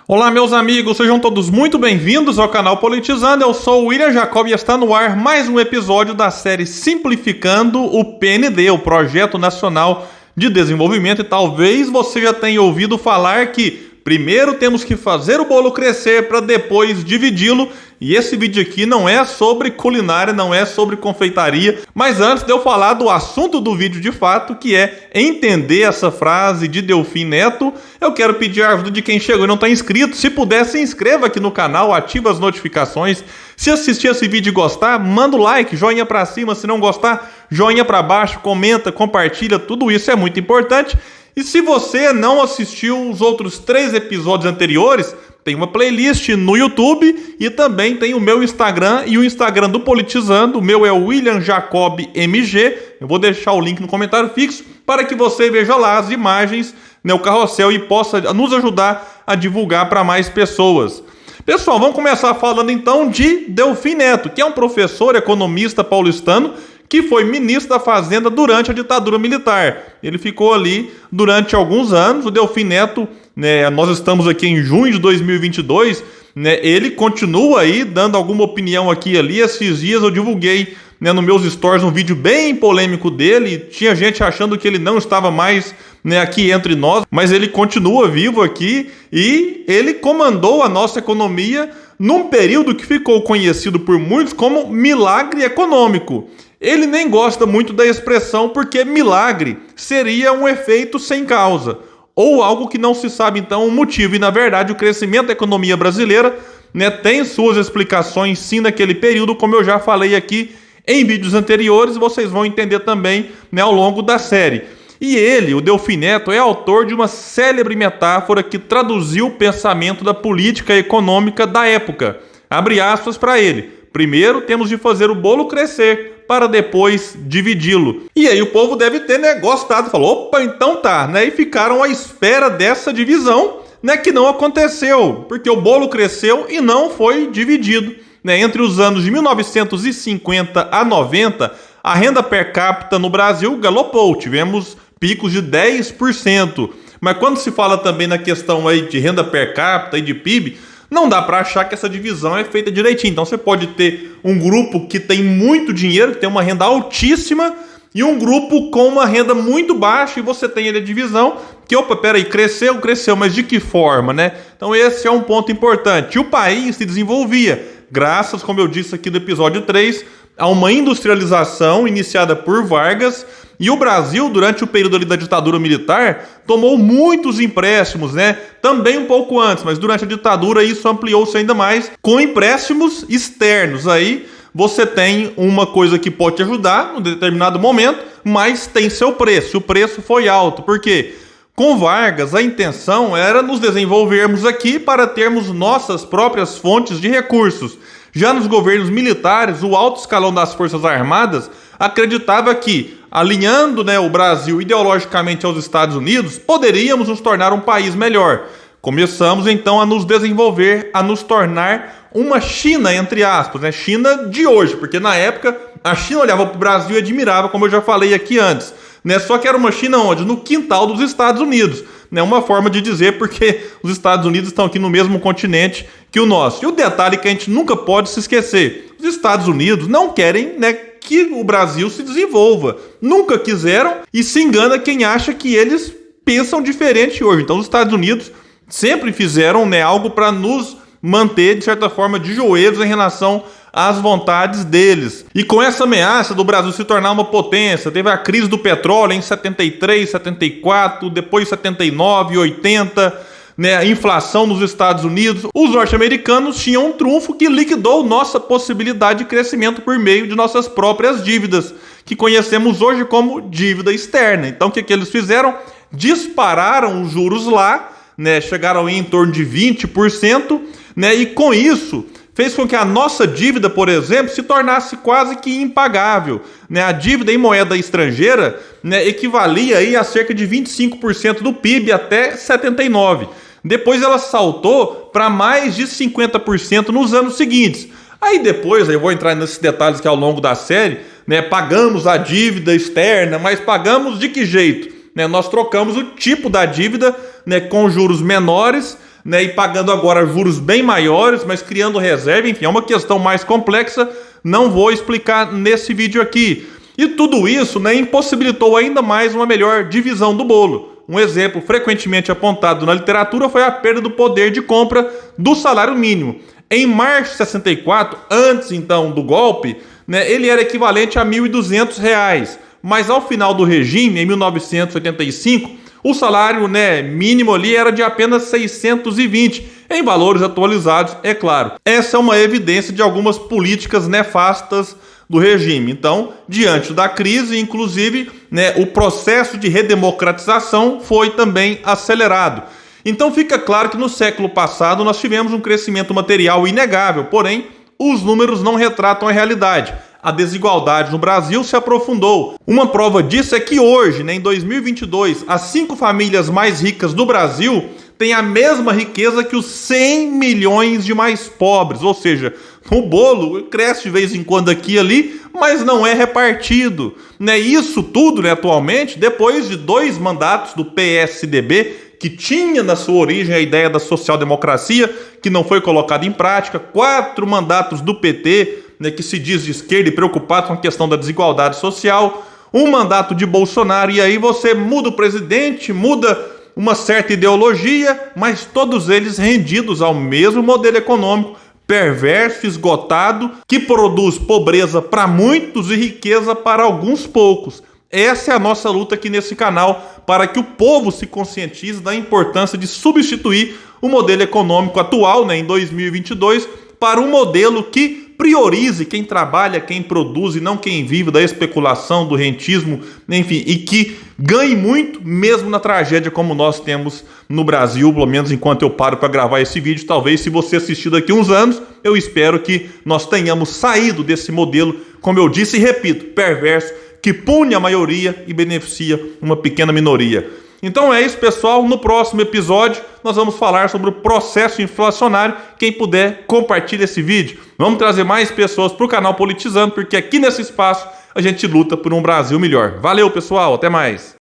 Olá, meus amigos, sejam todos muito bem-vindos ao canal Politizando. Eu sou o William Jacob e está no ar mais um episódio da série Simplificando o PND, o Projeto Nacional de Desenvolvimento. E talvez você já tenha ouvido falar que primeiro temos que fazer o bolo crescer para depois dividi-lo. E esse vídeo aqui não é sobre culinária, não é sobre confeitaria. Mas antes de eu falar do assunto do vídeo de fato, que é entender essa frase de Delfim Neto, eu quero pedir a ajuda de quem chegou e não está inscrito. Se puder, se inscreva aqui no canal, ativa as notificações. Se assistir esse vídeo e gostar, manda o like, joinha para cima. Se não gostar, joinha para baixo, comenta, compartilha. Tudo isso é muito importante. E se você não assistiu os outros 3 episódios anteriores, tem uma playlist no YouTube e também tem o meu Instagram e o Instagram do Politizando. O meu é o William Jacob MG. Eu vou deixar o link no comentário fixo para que você veja lá as imagens, o carrossel, e possa nos ajudar a divulgar para mais pessoas. Pessoal, vamos começar falando então de Delfim Neto, que é um professor economista paulistano que foi ministro da Fazenda durante a ditadura militar. Ele ficou ali durante alguns anos. O Delfim Neto, nós estamos aqui em junho de 2022, ele continua aí dando alguma opinião aqui e ali. Esses dias eu divulguei nos meus stories um vídeo bem polêmico dele. Tinha gente achando que ele não estava mais aqui entre nós, mas ele continua vivo aqui e ele comandou a nossa economia num período que ficou conhecido por muitos como milagre econômico. Ele nem gosta muito da expressão porque milagre seria um efeito sem causa, ou algo que não se sabe então o motivo. E na verdade o crescimento da economia brasileira tem suas explicações sim naquele período, como eu já falei aqui em vídeos anteriores, vocês vão entender também ao longo da série. E ele, o Delfim Neto, é autor de uma célebre metáfora que traduziu o pensamento da política econômica da época. Abre aspas para ele: primeiro temos de fazer o bolo crescer para depois dividi-lo. E aí o povo deve ter gostado, falou, opa, então tá, e ficaram à espera dessa divisão, que não aconteceu, porque o bolo cresceu e não foi dividido. Entre os anos de 1950 a 90, a renda per capita no Brasil galopou, tivemos picos de 10%. Mas quando se fala também na questão aí de renda per capita e de PIB, não dá para achar que essa divisão é feita direitinho. Então você pode ter um grupo que tem muito dinheiro, que tem uma renda altíssima, e um grupo com uma renda muito baixa, e você tem ali a divisão que, opa, peraí, cresceu, mas de que forma, Então esse é um ponto importante. E o país se desenvolvia graças, como eu disse aqui no episódio 3, a uma industrialização iniciada por Vargas. E o Brasil, durante o período ali da ditadura militar, tomou muitos empréstimos, também um pouco antes, mas durante a ditadura isso ampliou-se ainda mais com empréstimos externos. Aí você tem uma coisa que pode te ajudar num determinado momento, mas tem seu preço. O preço foi alto, porque com Vargas a intenção era nos desenvolvermos aqui para termos nossas próprias fontes de recursos. Já nos governos militares, o alto escalão das Forças Armadas acreditava que, alinhando o Brasil ideologicamente aos Estados Unidos, poderíamos nos tornar um país melhor. Começamos então a nos desenvolver, a nos tornar uma China, entre aspas, China de hoje, porque na época a China olhava para o Brasil e admirava, como eu já falei aqui antes. Só que era uma China onde? No quintal dos Estados Unidos. Uma forma de dizer, porque os Estados Unidos estão aqui no mesmo continente que o nosso. E o detalhe que a gente nunca pode se esquecer: os Estados Unidos não querem que o Brasil se desenvolva. Nunca quiseram, e se engana quem acha que eles pensam diferente hoje. Então os Estados Unidos sempre fizeram algo para nos manter, de certa forma, de joelhos em relação às vontades deles. E com essa ameaça do Brasil se tornar uma potência, teve a crise do petróleo em 73, 74, depois 79, 80, a inflação nos Estados Unidos. Os norte-americanos tinham um trunfo que liquidou nossa possibilidade de crescimento por meio de nossas próprias dívidas, que conhecemos hoje como dívida externa. Então o que eles fizeram? Dispararam os juros lá, chegaram em torno de 20%, e com isso fez com que a nossa dívida, por exemplo, se tornasse quase que impagável. A dívida em moeda estrangeira equivalia aí a cerca de 25% do PIB até 79%. Depois ela saltou para mais de 50% nos anos seguintes. Aí depois, eu vou entrar nesses detalhes que ao longo da série, pagamos a dívida externa, mas pagamos de que jeito? Nós trocamos o tipo da dívida com juros menores, né, e pagando agora juros bem maiores, mas criando reserva, enfim, é uma questão mais complexa, não vou explicar nesse vídeo aqui. E tudo isso, né, impossibilitou ainda mais uma melhor divisão do bolo. Um exemplo frequentemente apontado na literatura foi a perda do poder de compra do salário mínimo. Em março de 64, antes então do golpe, né, ele era equivalente a R$ 1.200, mas ao final do regime, em 1985, o salário, né, mínimo ali era de apenas 620, em valores atualizados, é claro. Essa é uma evidência de algumas políticas nefastas do regime. Então, diante da crise, inclusive, né, o processo de redemocratização foi também acelerado. Então fica claro que no século passado nós tivemos um crescimento material inegável, porém os números não retratam a realidade. A desigualdade no Brasil se aprofundou. Uma prova disso é que hoje, né, em 2022, as 5 famílias mais ricas do Brasil têm a mesma riqueza que os 100 milhões de mais pobres, ou seja, o bolo cresce de vez em quando aqui e ali, mas não é repartido. Né? Isso tudo, né, atualmente, depois de 2 mandatos do PSDB, que tinha na sua origem a ideia da social-democracia, que não foi colocada em prática, 4 mandatos do PT, né, que se diz de esquerda e preocupado com a questão da desigualdade social, 1 mandato de Bolsonaro, e aí você muda o presidente, muda uma certa ideologia, mas todos eles rendidos ao mesmo modelo econômico, perverso, esgotado, que produz pobreza para muitos e riqueza para alguns poucos. Essa é a nossa luta aqui nesse canal, para que o povo se conscientize da importância de substituir o modelo econômico atual, né, em 2022, para um modelo que priorize quem trabalha, quem produz e não quem vive da especulação, do rentismo, enfim, e que ganhe muito mesmo na tragédia como nós temos no Brasil, pelo menos enquanto eu paro para gravar esse vídeo. Talvez, se você assistir daqui uns anos, eu espero que nós tenhamos saído desse modelo, como eu disse e repito, perverso, que pune a maioria e beneficia uma pequena minoria. Então é isso, pessoal. No próximo episódio nós vamos falar sobre o processo inflacionário. Quem puder, compartilhe esse vídeo. Vamos trazer mais pessoas para o canal Politizando, porque aqui nesse espaço a gente luta por um Brasil melhor. Valeu, pessoal. Até mais.